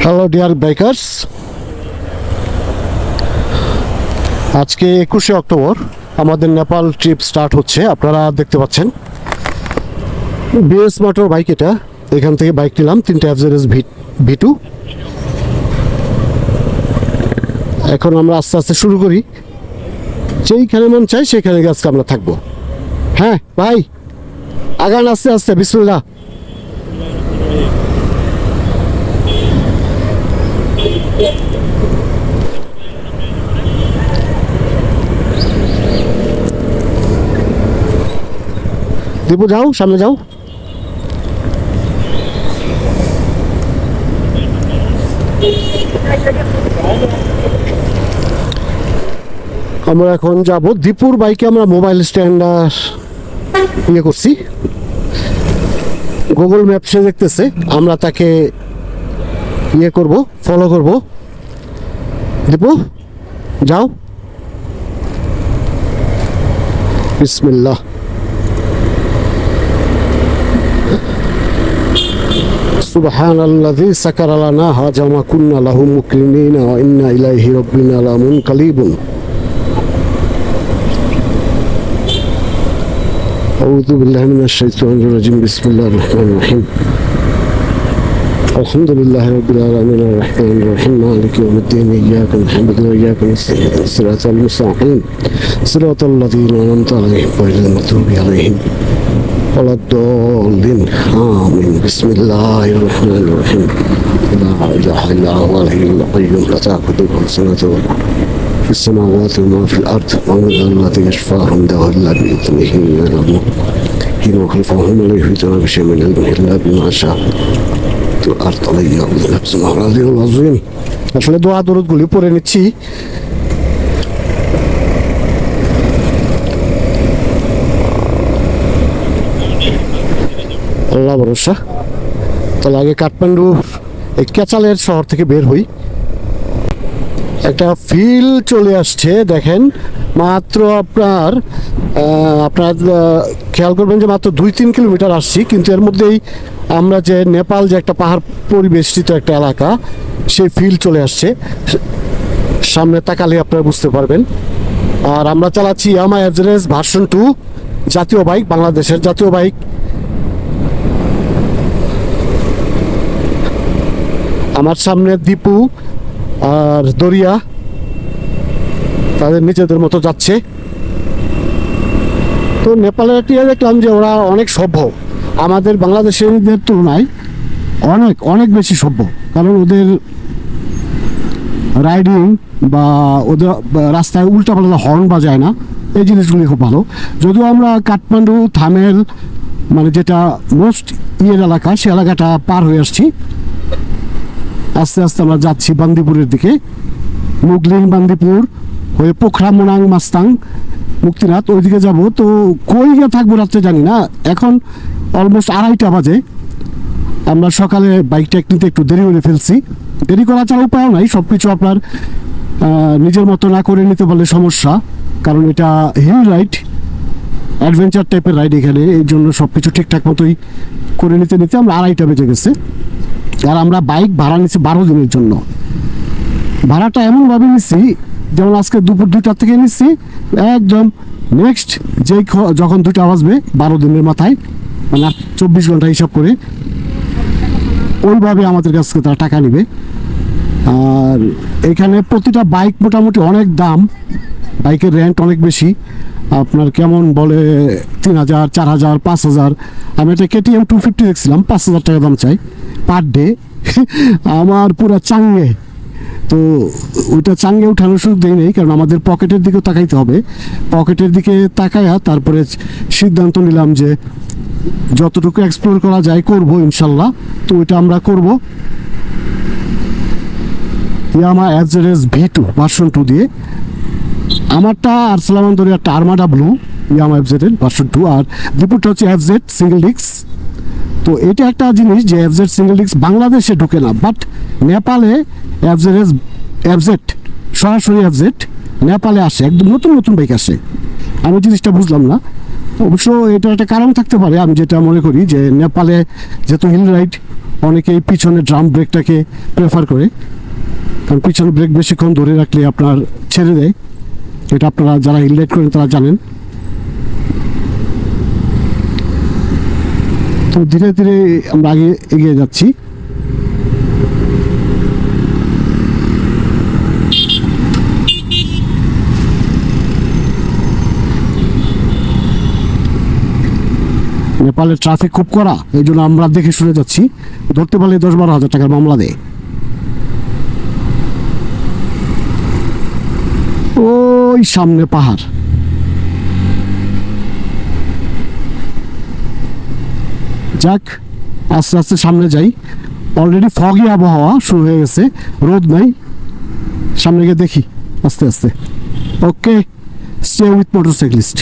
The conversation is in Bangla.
হ্যালো ডিয়ার বাইকার্স, আজকে 21শে অক্টোবর আমাদের নেপাল ট্রিপ স্টার্ট হচ্ছে। আপনারা দেখতে পাচ্ছেন বিএস মোটর বাইক, এটা এখান থেকে বাইক নিলাম 3টা এফজেডএস V2। এখন আমরা আস্তে আস্তে শুরু করি, যেইখানে মন চাই সেখানে আজকে আমরা থাকবো। হ্যাঁ ভাই, আগান আস্তে আস্তে, বিসমিল্লাহ। দীপু যাও, সামনে যাও। আমরা এখন যাব দীপুর বাইকে। আমরা মোবাইল স্ট্যান্ডার ইয়ে করছি, গুগল ম্যাপসে দেখতেছে, আমরা তাকে ইয়ে করব, ফলো করব। দীপু যাও, বিসমিল্লাহ। সুবহানাল্লাযী সাকারা লানা হাযা মা কুন্না লাহু মুকরিনিনা ওয়া ইন্না ইলাইহি রাব্বিনা লামুনকালিবুন। আউযু বিল্লাহি মিনাশ শাইতানির রাজীম। বিসমিল্লাহির রহমানির রহিম। আলহামদুলিল্লাহি রাব্বিল আলামিন আর রাহমানির রহিম মালিকি ইয়াউমিদ্দিন ইয়্যাকা না'বুদু ওয়া ইয়্যাকা নাস্তাঈন সিরাতাল মুস্তাকিম সিরাতাল লাযীনা আন'আমতা আলাইহিম গায়রিল মাগদুবি আলাইহিম ওয়ালাদ-দাল্লিন আমিন। বিসমিল্লাহির রহমানির রহিম। লা ইলাহা ইল্লা হুয়াল হাইয়ুল কাইয়্যুম লা তা'খুযুহু সিনাতুন ওয়া লা নাওম ফিস সামাওয়াতি ওয়া মা ফিল আরদ ওয়া মান যাল্লাযী ইয়াশফা'u 'inদাহু ইল্লা বি'idhnihi ইয়া'লামু হিনা খালফাহুম লা yuhituna বিশাই'in মিন ইলমিহি ইল্লা বিমা শা'a। আসলে দোয়া দরুদ গুলি পড়ে নিচ্ছি। আল্লাহ ভরসা। তাহলে আগে কাঠমান্ডু এই কেচালের শহর থেকে বের হই। একটা ফিল চলে আসছে, দেখেন। মাত্র আপনার খেয়াল করবেন যে মাত্র 2-3 কিলোমিটার আসছি, কিন্তু এর মধ্যেই আমরা যে নেপাল যে একটা পাহাড় পরিবেষ্টিত একটা এলাকা, সেই ফিল চলে আসছে। সামনে তাকালে আপনারা বুঝতে পারবেন। আর আমরা চালাচ্ছি ইয়ামাহা এভারেস্ট ভার্সন 2 জাতীয় বাইক, বাংলাদেশের জাতীয় বাইক। আমার সামনে দীপু আর দরিয়া তাদের নিজেদের মতো যাচ্ছে। তো নেপালের একটি দেখলাম যে ওরা অনেক সভ্য, আমাদের বাংলাদেশের তুলনায় অনেক অনেক বেশি সভ্য। কারণ ওদের রাইডিং বা ওদের রাস্তায় উল্টাপাল্টা হর্ন বাজায় না, এই জিনিসগুলি খুব ভালো। যদিও আমরা কাঠমান্ডু থামেল মানে যেটা মোস্ট এলাকা, সে এলাকাটা পার হয়ে আসছি। আস্তে আস্তে আমরা যাচ্ছি বান্দিপুরের দিকে, মুগলিং বান্দিপুর হয়ে পোখরা মোনাং মাস্তাং মুক্তিনাথ ওইদিকে যাব। তো কই গিয়ে থাকবো রাত্রে জানি না। এখন অলমোস্ট 2:30 বাজে। আমরা সকালে বাইকটা নিতে একটু দেরি করে ফেলছি। দেরি করা ছাড়া উপায়ও নাই। সব কিছু আপনার নিজের মতো না করে নিতে পারলে সমস্যা, কারণ এটা হিল রাইড, অ্যাডভেঞ্চার টাইপের রাইড এখানে। এই জন্য সব কিছু ঠিকঠাক মতোই করে নিতে নিতে আমরা 2:30 বেজে গেছে। আর আমরা বাইক ভাড়া নিচ্ছি 12 দিনের জন্য। ভাড়াটা এমনভাবে নিচ্ছি যেমন আজকে দুপুর 2টা থেকে নিচ্ছি, একদম নেক্সট যখন 2টা বাজবে 12 দিনের মাথায়, মানে 24 ঘন্টা হিসাব করে ওইভাবে আমাদের কাছ থেকে তারা টাকা নেবে। আর এখানে প্রতিটা বাইক মোটামুটি অনেক দাম, বাইকের রেন্ট অনেক বেশি। আপনার কেমন বলে 3,000, 4,000, 5,000। আমি একটা KTM 250 দেখছিলাম, 5,000 টাকা দাম চাই পার ডে। আমার পুরো চাঙ্গে, তো ওইটা চাঙ্গে উঠানোর সুযোগ দেয় নেই, কারণ আমাদের পকেটের দিকেও তাকাইতে হবে। পকেটের দিকে তাকায়া তারপরে সিদ্ধান্ত নিলাম যে যতটুকু এক্সপ্লোর করা যায় করব ইনশাল্লাহ। তো ওইটা আমরা করব ইয়ামাহা এভারেস্ট V2 ভার্সন 2 দিয়ে। আমারটা আর সালামান দরিয়ারটা armada blue Yamaha Everest version 2, আর দীপুরটা হচ্ছে FZ সিঙ্গেল ডিস্ক। তো এটা একটা জিনিস যে FZ সিঙ্গেল ডিস্ক বাংলাদেশে ঢুকে না, বাট নেপালে FZ সরাসরি FZ নেপালে আসে, একদম নতুন নতুন বাইক আসে। আমি জিনিসটা বুঝলাম না। অবশ্য এটা একটা কারণ থাকতে পারে, আমি যেটা মনে করি যে নেপালে যেহেতু হিল রাইড অনেকেই পিছনে ড্রাম ব্রেকটাকে প্রেফার করে, কারণ পিছনে ব্রেক বেশিক্ষণ ধরে রাখলে আপনার ছেড়ে দেয়। এটা আপনারা যারা হিল রাইড করেন তারা জানেন। তো ধীরে ধীরে আমরা আগে এগিয়ে যাচ্ছি। নেপালের ট্রাফিক খুব কড়া, এই জন্য আমরা দেখে শুনে যাচ্ছি। ধরতে পারলে 10-12 হাজার টাকার মামলা দেয়। ওই সামনে পাহাড়। যাক, আস্তে আস্তে সামনে যাই। অলরেডি ফগি আবহাওয়া শুরু হয়ে গেছে, রোদ নাই। সামনে গিয়ে দেখি আস্তে আস্তে। ওকে, স্টে উইথ মোটরসাইক্লিস্ট।